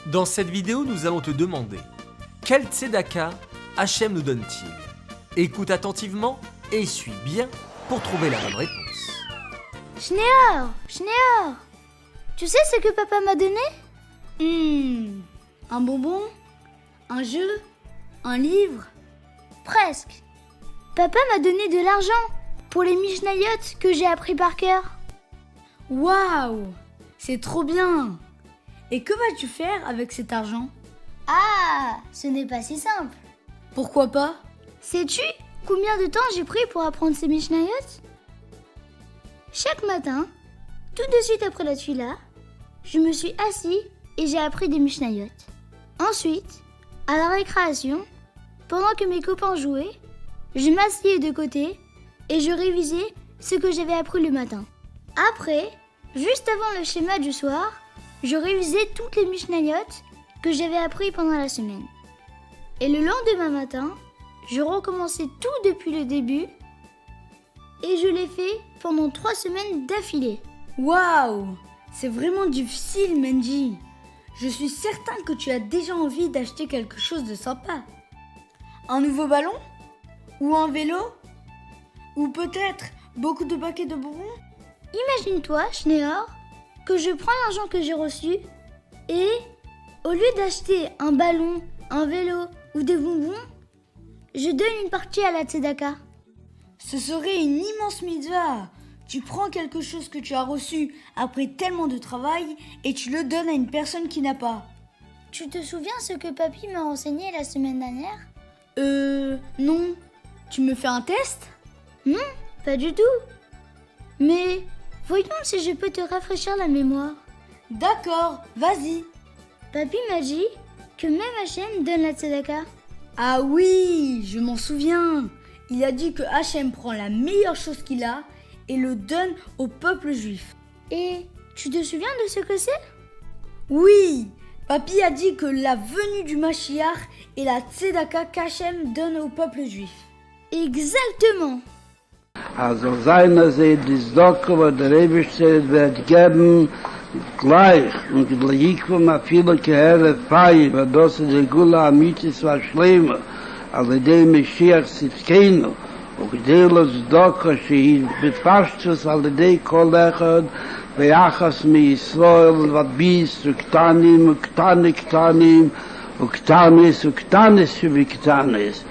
Dans cette vidéo, nous allons te demander quel tzedaka Hachem nous donne-t-il? Écoute attentivement et suis bien pour trouver la bonne réponse. Schneor, tu sais ce que papa m'a donné? Un bonbon? Un jeu? Un livre? Presque. Papa m'a donné de l'argent pour les Mishnayot que j'ai appris par cœur. Waouh! C'est trop bien! Et que vas-tu faire avec cet argent? Ah, ce n'est pas si simple. Pourquoi pas? Sais-tu combien de temps j'ai pris pour apprendre ces Mishnayot? Chaque matin, tout de suite après la tfila, je me suis assis et j'ai appris des Mishnayot. Ensuite, à la récréation, pendant que mes copains jouaient, je m'asseyais de côté et je révisais ce que j'avais appris le matin. Après, juste avant le schéma du soir, je révisais toutes les Mishnayot que j'avais appris pendant la semaine. Et le lendemain matin, je recommençais tout depuis le début et je l'ai fait pendant 3 semaines d'affilée. Waouh! C'est vraiment difficile, Menji. Je suis certain que tu as déjà envie d'acheter quelque chose de sympa. Un nouveau ballon? Ou un vélo? Ou peut-être beaucoup de paquets de bonbons? Imagine-toi, Schneor, que je prends l'argent que j'ai reçu et, au lieu d'acheter un ballon, un vélo ou des bonbons, je donne une partie à la tzedaka. Ce serait une immense mitzvah. Tu prends quelque chose que tu as reçu après tellement de travail et tu le donnes à une personne qui n'a pas. Tu te souviens ce que papy m'a enseigné la semaine dernière? Non. Tu me fais un test? Non, pas du tout. Mais voyons si je peux te rafraîchir la mémoire. D'accord, vas-y. Papy m'a dit que même Hachem donne la tzedaka. Ah oui, je m'en souviens. Il a dit que Hachem prend la meilleure chose qu'il a et le donne au peuple juif. Et tu te souviens de ce que c'est? Oui, Papy a dit que la venue du Mashiach est la tzedaka qu'Hachem donne au peuple juif. Exactement. Also seiner seht die Stocke, wo der Ewigkeit wird geben, gleich, und die Lejikwa ma viele Kehere fei, wo das die Gula Amitis war schlimmer, alle die Mashiach Sivkeinu, und die Stocke, sie befasst alle die Kolechad, ביחס מישראל וביס וקטנים וקטנים וקטניס וקטניס שבקטניס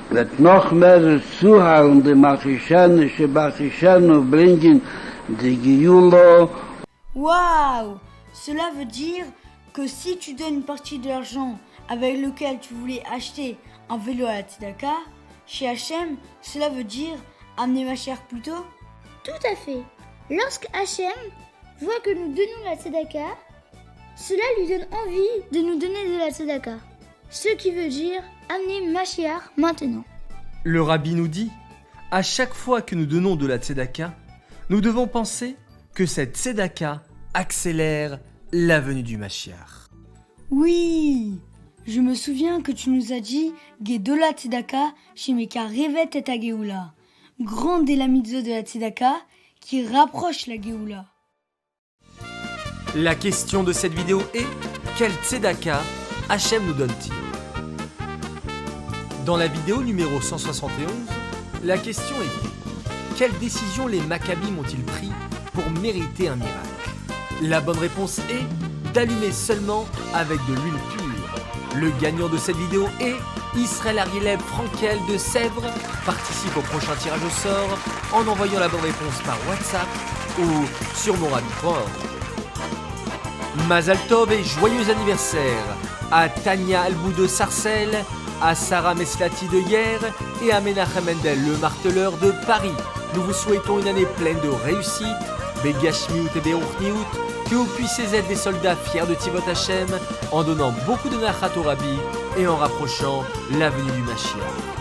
wird noch mehr zuhören, die Machischene, Shebachischene bringen die Geulah. Waouh! Cela veut dire que si tu donnes une partie de l'argent avec lequel tu voulais acheter un vélo à la tzedaka, chez Hachem, cela veut dire amener Mashiach plus tôt? Tout à fait. Lorsque Hachem voit que nous donnons la tzedaka, cela lui donne envie de nous donner de la tzedaka. Ce qui veut dire amener Mashiach maintenant. Le rabbi nous dit, à chaque fois que nous donnons de la tzedaka, nous devons penser que cette tzedaka accélère la venue du Mashiach. Oui, je me souviens que tu nous as dit Gedola tzedaka shemeka revet et a Geoula. Grande est la mitzvah de la tzedaka qui rapproche la Geoula. La question de cette vidéo est, quel tzedaka Hachem nous donne-t-il? Dans la vidéo numéro 171, la question est, quelle décision les Maccabim ont-ils pris pour mériter un miracle? La bonne réponse est d'allumer seulement avec de l'huile pure. Le gagnant de cette vidéo est Israël Arieleb Frankel de Sèvres. Participe au prochain tirage au sort en envoyant la bonne réponse par WhatsApp ou sur monrabi.org. Mazal Tov et joyeux anniversaire à Tania Albou de Sarcelles, à Sarah Meslati de Hier et à Menachem Mendel, le marteleur de Paris. Nous vous souhaitons une année pleine de réussite, Begashmiut et Beruchniut, que vous puissiez être des soldats fiers de Tivot Hashem en donnant beaucoup de Nachat au Rabbi et en rapprochant la venue du Mashiach.